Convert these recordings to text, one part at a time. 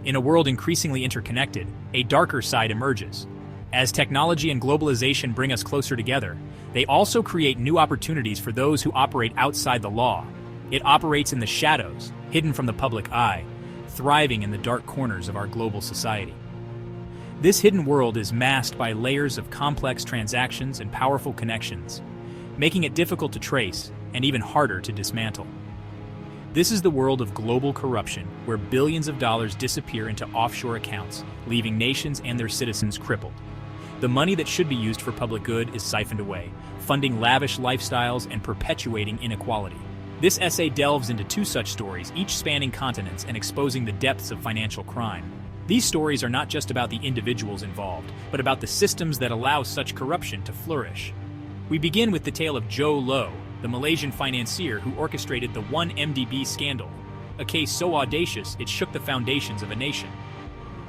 In a world increasingly interconnected, a darker side emerges. As technology and globalization bring us closer together, they also create new opportunities for those who operate outside the law. It operates in the shadows, hidden from the public eye, thriving in the dark corners of our global society. This hidden world is masked by layers of complex transactions and powerful connections, making it difficult to trace and even harder to dismantle. This is the world of global corruption, where billions of dollars disappear into offshore accounts, leaving nations and their citizens crippled. The money that should be used for public good is siphoned away, funding lavish lifestyles and perpetuating inequality. This essay delves into two such stories, each spanning continents and exposing the depths of financial crime. These stories are not just about the individuals involved, but about the systems that allow such corruption to flourish. We begin with the tale of Jho Low, the Malaysian financier who orchestrated the 1MDB scandal, a case so audacious it shook the foundations of a nation.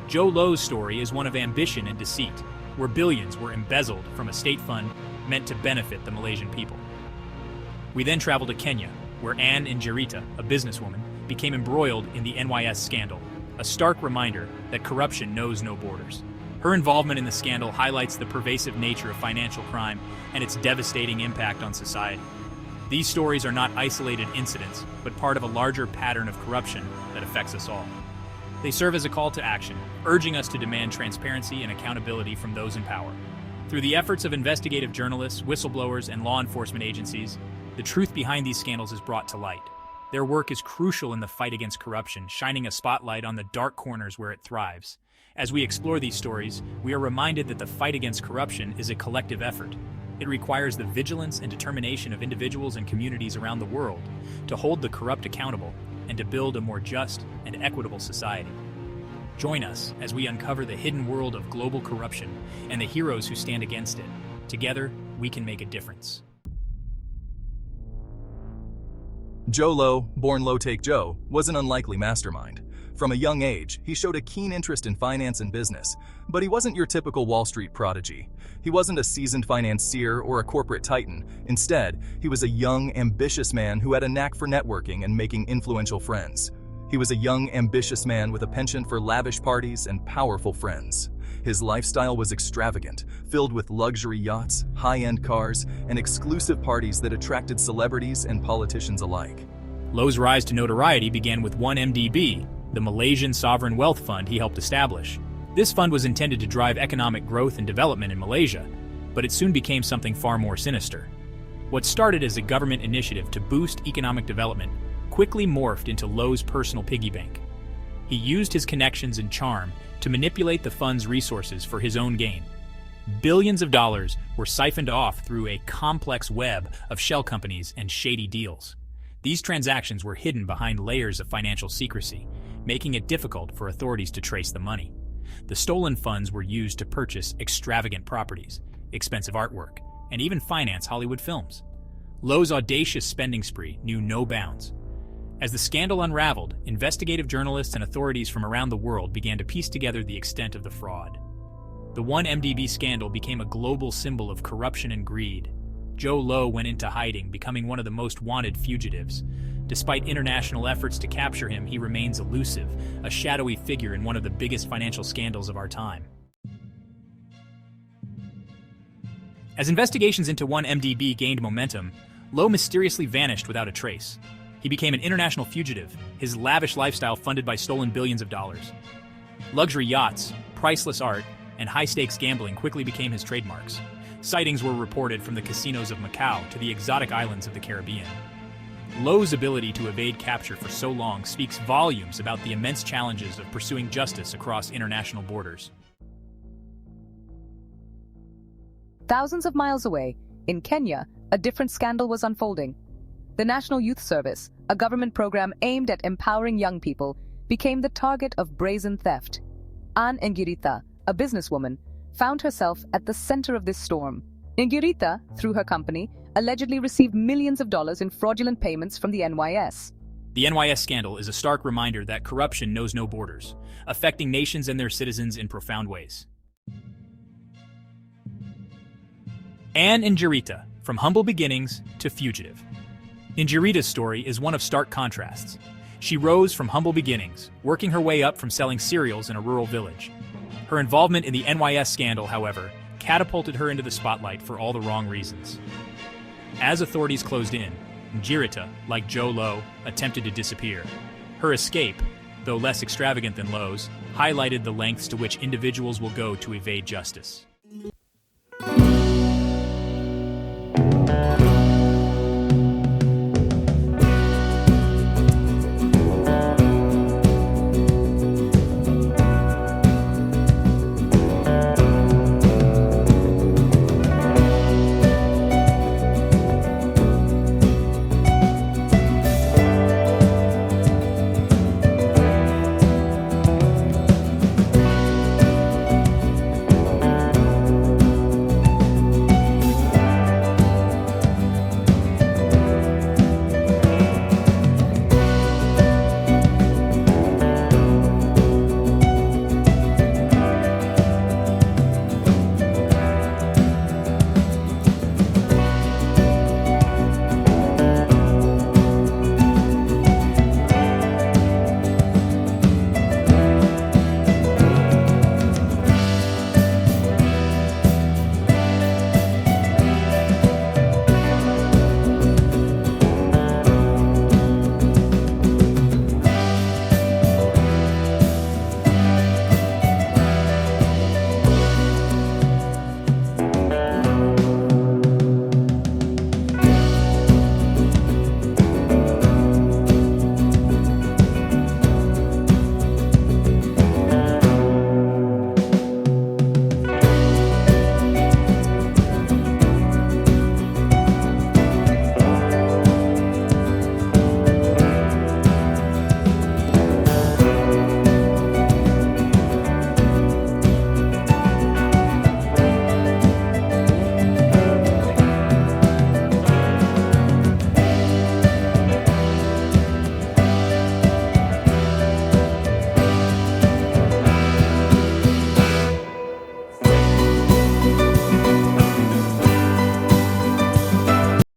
Jho Low's story is one of ambition and deceit, where billions were embezzled from a state fund meant to benefit the Malaysian people. We then travel to Kenya, where Anne Injirita, a businesswoman, became embroiled in the NYS scandal, a stark reminder that corruption knows no borders. Her involvement in the scandal highlights the pervasive nature of financial crime and its devastating impact on society. These stories are not isolated incidents, but part of a larger pattern of corruption that affects us all. They serve as a call to action, urging us to demand transparency and accountability from those in power. Through the efforts of investigative journalists, whistleblowers, and law enforcement agencies, the truth behind these scandals is brought to light. Their work is crucial in the fight against corruption, shining a spotlight on the dark corners where it thrives. As we explore these stories, we are reminded that the fight against corruption is a collective effort. It requires the vigilance and determination of individuals and communities around the world to hold the corrupt accountable and to build a more just and equitable society. Join us as we uncover the hidden world of global corruption and the heroes who stand against it. Together, we can make a difference. Jho Low, born Low Take Joe, was an unlikely mastermind. From a young age, he showed a keen interest in finance and business, but he wasn't your typical Wall Street prodigy. He wasn't a seasoned financier or a corporate titan. Instead, he was a young, ambitious man who had a knack for networking and making influential friends. He was a young, ambitious man with a penchant for lavish parties and powerful friends. His lifestyle was extravagant, filled with luxury yachts, high-end cars, and exclusive parties that attracted celebrities and politicians alike. Low's rise to notoriety began with 1MDB, the Malaysian sovereign wealth fund he helped establish. This fund was intended to drive economic growth and development in Malaysia, but it soon became something far more sinister. What started as a government initiative to boost economic development quickly morphed into Low's personal piggy bank. He used his connections and charm to manipulate the fund's resources for his own gain. Billions of dollars were siphoned off through a complex web of shell companies and shady deals. These transactions were hidden behind layers of financial secrecy, making it difficult for authorities to trace the money. The stolen funds were used to purchase extravagant properties, expensive artwork, and even finance Hollywood films. Low's audacious spending spree knew no bounds. As the scandal unraveled, investigative journalists and authorities from around the world began to piece together the extent of the fraud. The 1MDB scandal became a global symbol of corruption and greed. Jho Low went into hiding, becoming one of the most wanted fugitives. Despite international efforts to capture him, he remains elusive, a shadowy figure in one of the biggest financial scandals of our time. As investigations into 1MDB gained momentum, Low mysteriously vanished without a trace. He became an international fugitive, his lavish lifestyle funded by stolen billions of dollars. Luxury yachts, priceless art, and high-stakes gambling quickly became his trademarks. Sightings were reported from the casinos of Macau to the exotic islands of the Caribbean. Low's ability to evade capture for so long speaks volumes about the immense challenges of pursuing justice across international borders. Thousands of miles away, in Kenya, a different scandal was unfolding. The National Youth Service, a government program aimed at empowering young people, became the target of brazen theft. Anne Injirita, a businesswoman, found herself at the center of this storm. Injirita, through her company, allegedly received millions of dollars in fraudulent payments from the NYS. The NYS scandal is a stark reminder that corruption knows no borders, affecting nations and their citizens in profound ways. Anne Injirita, from humble beginnings to fugitive. Injirita's story is one of stark contrasts. She rose from humble beginnings, working her way up from selling cereals in a rural village. Her involvement in the NYS scandal, however, catapulted her into the spotlight for all the wrong reasons. As authorities closed in, Njirita, like Jho Low, attempted to disappear. Her escape, though less extravagant than Low's, highlighted the lengths to which individuals will go to evade justice.